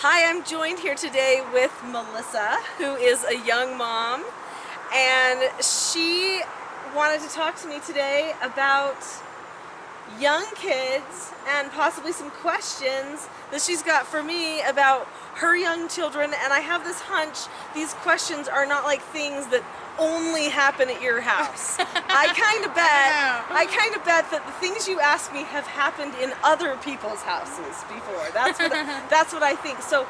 Hi, I'm joined here today with Melissa, who is a young mom, and she wanted to talk to me today about young kids and possibly some questions that she's got for me about her young children. And I have this hunch these questions are not like things that only happen at your house. I kind of bet that the things you ask me have happened in other people's houses before. That's what I think. So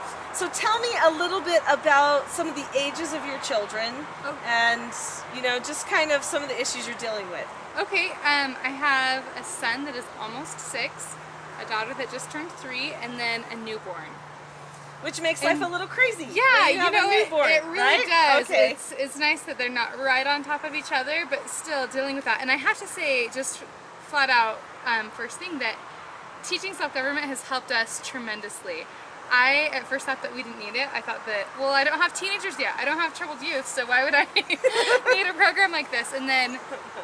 tell me a little bit about some of the ages of your children, and just kind of some of the issues you're dealing with. Okay, I have a son that is almost 6, a daughter that just turned 3, and then a newborn. Which makes life a little crazy. Yeah, it really right? does. Okay. It's nice that they're not right on top of each other, but still dealing with that. And I have to say, just flat out, first thing, that teaching self-government has helped us tremendously. I at first thought that we didn't need it. I thought that, well, I don't have teenagers yet. I don't have troubled youth, so why would I need a program like this? And then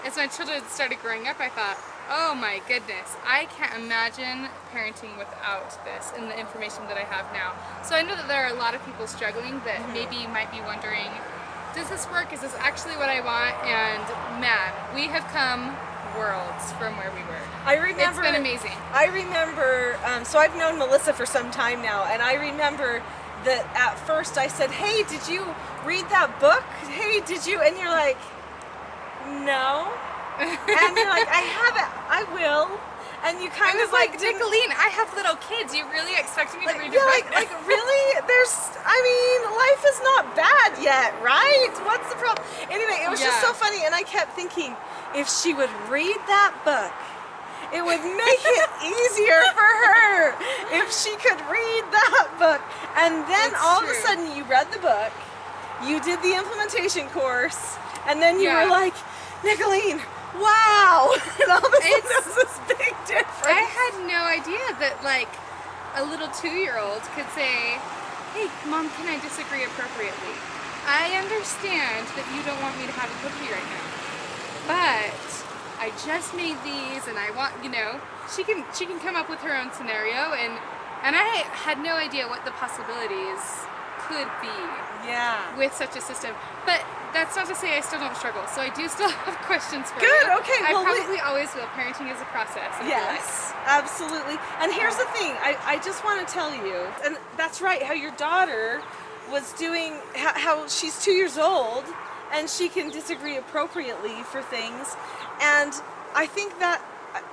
as my children started growing up, I thought, oh my goodness, I can't imagine parenting without this and the information that I have now. So I know that there are a lot of people struggling that maybe might be wondering, does this work? Is this actually what I want? And man, we have come worlds from where we were. I remember, it's been amazing. I remember, so I've known Melissa for some time now, and I remember that at first I said, hey, did you read that book? Hey, did you? And you're like, no. And you're like, I haven't, I will. And you kind of like, Nicholeen, I have little kids. You really expect me to read your book? Like really? Life is not bad yet, right? What's the problem? Anyway, it was just so funny, and I kept thinking, if she would read that book, it would make it easier for her if she could read that book. And then all of a sudden you read the book, you did the implementation course, and then you were like, Nicholeen, wow! And all of a sudden there's this big difference. I had no idea that like a little 2-year-old could say, hey, Mom, can I disagree appropriately? I understand that you don't want me to have a cookie right now, but I just made these and I want, she can come up with her own scenario, and I had no idea what the possibilities could be with such a system. But that's not to say I still don't struggle, so I do still have questions for you. Good, okay. I probably always will. Parenting is a process. Yes, absolutely. And here's the thing, I just want to tell you, and that's right, how your daughter was doing, how she's 2 years old, and she can disagree appropriately for things. And I think that,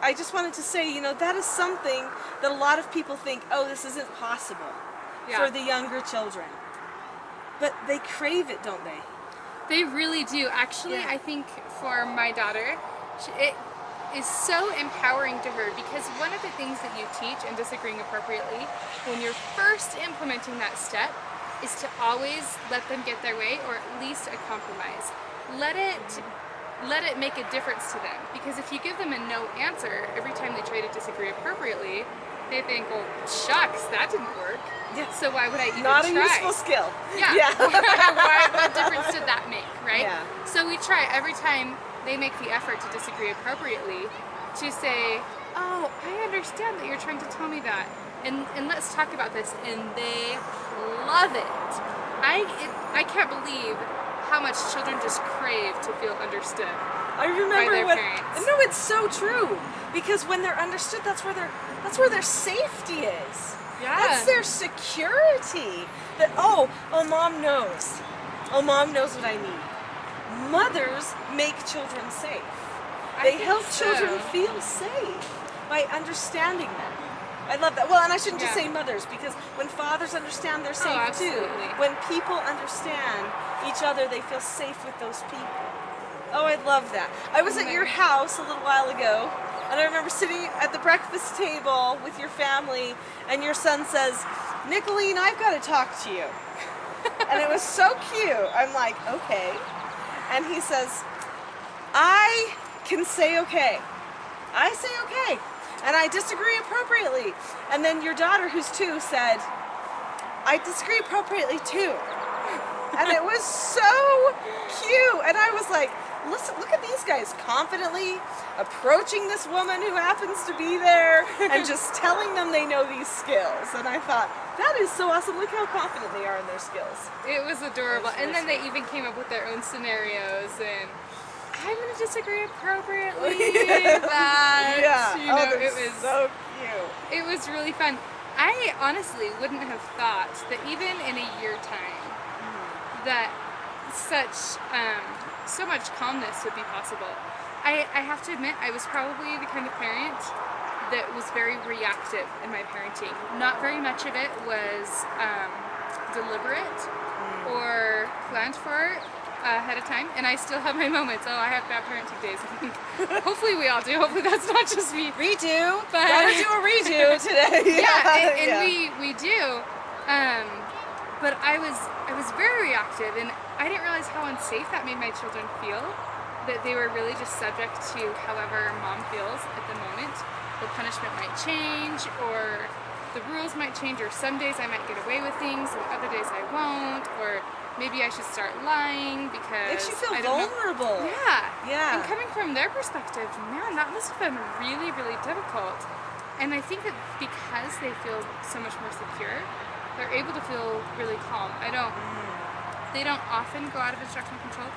I just wanted to say, that is something that a lot of people think, oh, this isn't possible for the younger children. But they crave it, don't they? They really do. Actually, I think for my daughter, it is so empowering to her, because one of the things that you teach in disagreeing appropriately, when you're first implementing that step, is to always let them get their way, or at least a compromise. Let it make a difference to them, because if you give them a no answer every time they try to disagree appropriately, they think, well, shucks, that didn't work. Yeah. So why would I even try? Not a useful skill. Yeah. What difference did that make, right? Yeah. So we try every time they make the effort to disagree appropriately to say, oh, I understand that you're trying to tell me that, and let's talk about this, and they love it. I can't believe how much children just crave to feel understood. I remember by their parents. No, it's so true, because when they're understood, that's where their safety is. Yeah. That's their security. That Mom knows. Oh, Mom knows what I need. Mothers make children safe. They help children feel safe by understanding them. I love that. Well, and I shouldn't just say mothers, because when fathers understand, they're safe too. When people understand each other, they feel safe with those people. Oh, I love that. I was at your house a little while ago, and I remember sitting at the breakfast table with your family, and your son says, Nicholeen, I've got to talk to you. And it was so cute. I'm like, okay. And he says, I can say okay. I say okay. And I disagree appropriately. And then your daughter, who's 2, said, I disagree appropriately too. And it was so cute. And I was like, listen, look at these guys confidently approaching this woman who happens to be there and just telling them they know these skills. And I thought, that is so awesome. Look how confident they are in their skills. It was adorable. And then they even came up with their own scenarios, and I'm going to disagree appropriately with that. Yeah. You know, it was so cute. It was really fun. I honestly wouldn't have thought that even in a year time that such so much calmness would be possible. I have to admit, I was probably the kind of parent that was very reactive in my parenting. Not very much of it was deliberate or planned for ahead of time, and I still have my moments. Oh, I have bad parenting days, I think. Hopefully we all do. Hopefully that's not just me. Redo. But gotta do a redo today. Yeah, and we do. But I was very reactive, and I didn't realize how unsafe that made my children feel. That they were really just subject to however mom feels at the moment. The punishment might change, or the rules might change, or some days I might get away with things, and other days I won't, or maybe I should start lying because Makes you feel I don't vulnerable. know. Yeah. Yeah. And coming from their perspective, man, that must have been really, really difficult. And I think that because they feel so much more secure, they're able to feel really calm. They don't often go out of instructional control,